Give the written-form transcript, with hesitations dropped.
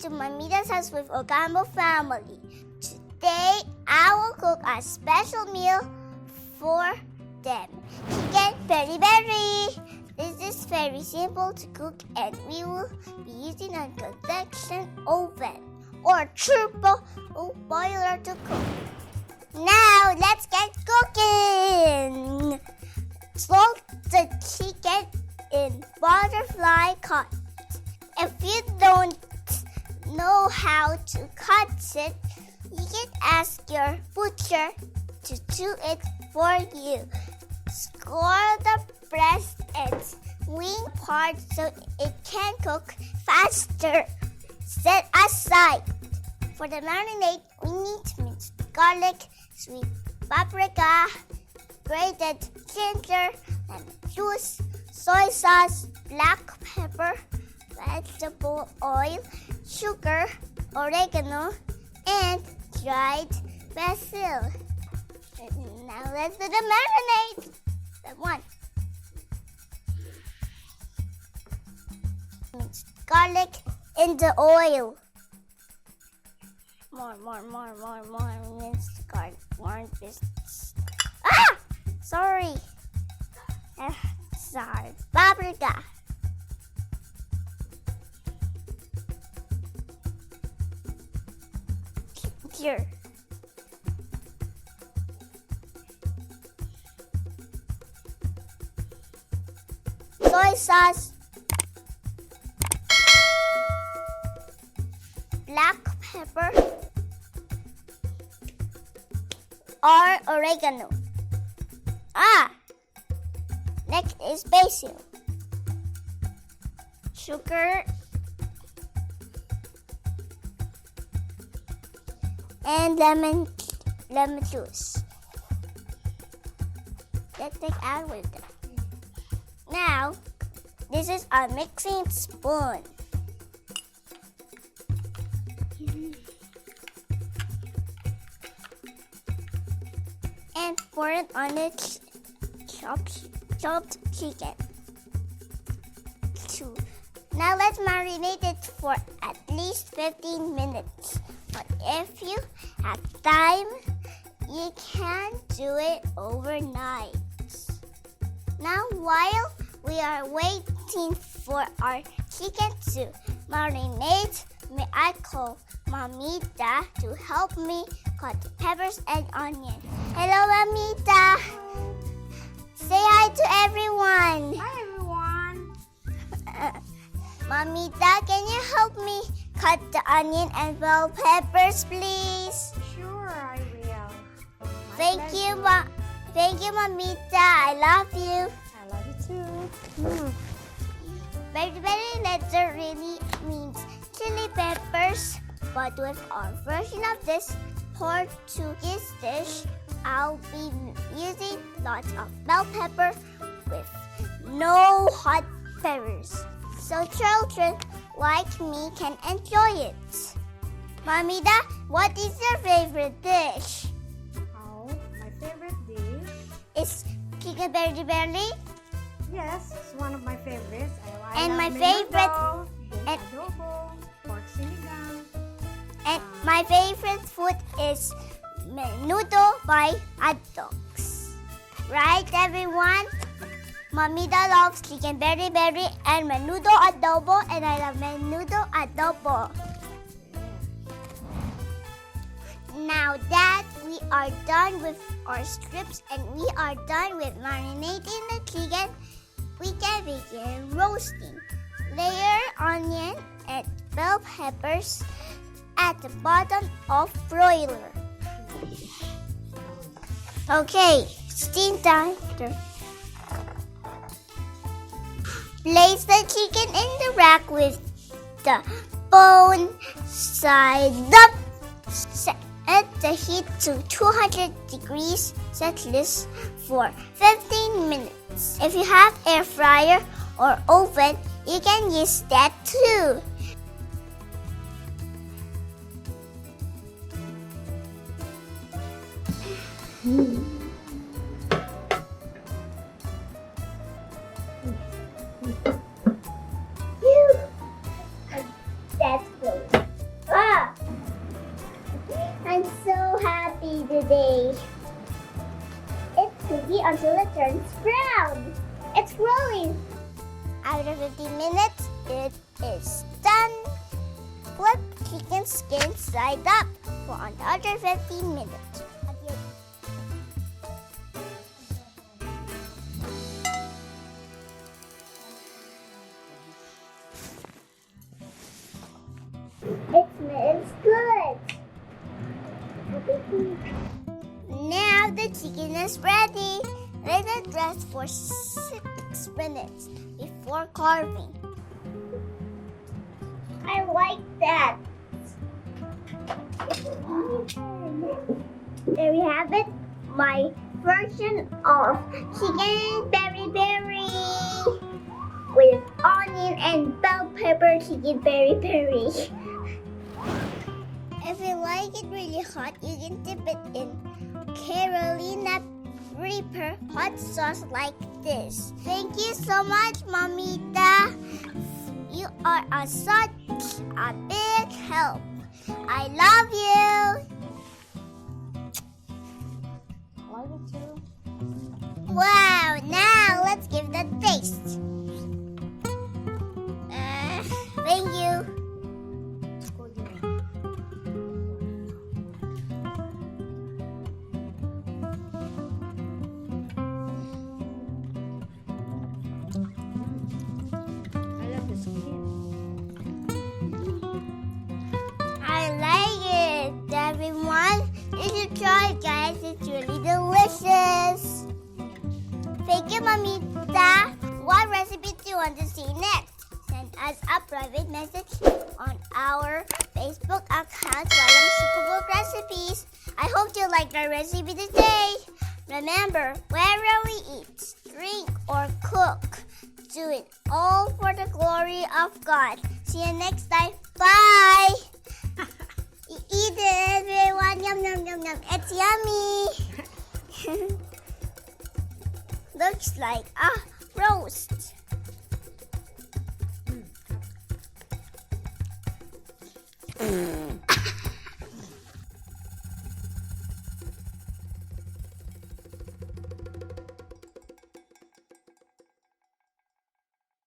to Mamita's house with OCAMPO family. Today, I will cook a special meal for them. Chicken peri peri. This is very simple to cook and we will be using a convection oven or turbo boiler to cook. Now, let's get cooking. Salt the chicken in butterfly cut. If you don't know how to cut it, you can ask your butcher to do it for you. Score the breast and wing part so it can cook faster. Set aside. For the marinade, we need minced garlic, sweet paprika, grated ginger, lemon juice, soy sauce, black pepper, vegetable oil, sugar, oregano, and dried basil. Now let's do the marinade. Step 1. Minced garlic in the oil. More minced garlic. More minced. Ah! Sorry. Paprika. Here. Soy sauce. Black pepper. Or oregano. Next is basil. Sugar. And lemon juice. Let's take out with that. Now, this is our mixing spoon. And pour it on the chopped chicken. Now let's marinate it for at least 15 minutes. But if you have time, you can do it overnight. Now while we are waiting for our chicken to marinate, may I call Mamita to help me cut peppers and onion. Hello, Mamita. Say hi to everyone. Hi, everyone. Mamita, can you help me cut the onion and bell peppers, please? Sure, I will. Thank you, Mamita. I love you. I love you too. Peri peri letter really means chili peppers, but with our version of this Portuguese dish, I'll be using lots of bell pepper with no hot peppers, so children like me can enjoy it. Mamita, what is your favorite dish? Oh, my favorite dish? Is chicken peri peri? Yes, it's one of my favorites. And my menudo, favorite- and- adobo, pork sinigang. And my favorite food is menudo by hotdogs. Right, everyone? Mamita loves chicken peri peri and menudo adobo, and I love menudo adobo. Now that we are done with our strips and we are done with marinating the chicken, we can begin roasting. Layer onion and bell peppers at the bottom of broiler. Okay, steam time. Place the chicken in the rack with the bone side up. Set the heat to 200 degrees Celsius for 15 minutes. If you have air fryer or oven, you can use that too. That's good. ready until it turns brown. It's growing. After 15 minutes, it is done. Flip chicken skin side up for another 15 minutes. It smells good. Now the chicken is ready. Let it rest for 6 minutes before carving. I like that. There we have it. My version of chicken peri peri with onion and bell pepper chicken peri peri. If you like it really hot, you can dip it in Carolina Reaper hot sauce like this. Thank you so much, Mamita. You are such a big help. I love you. Love you too. Wow, now let's give it a taste. Thank you. I love the skin. I like it, everyone. You should try it, guys. It's really delicious. Thank you, Mamita. What recipe do you want to see next? Send us a private message on our Facebook account, Walang Superbook Recipes. I hope you liked our recipe today. Remember, wherever we eat, drink, or cook, do it all for the glory of God. See you next time. Bye. Eat it, everyone. Yum, yum, yum, yum. It's yummy. Looks like a roast.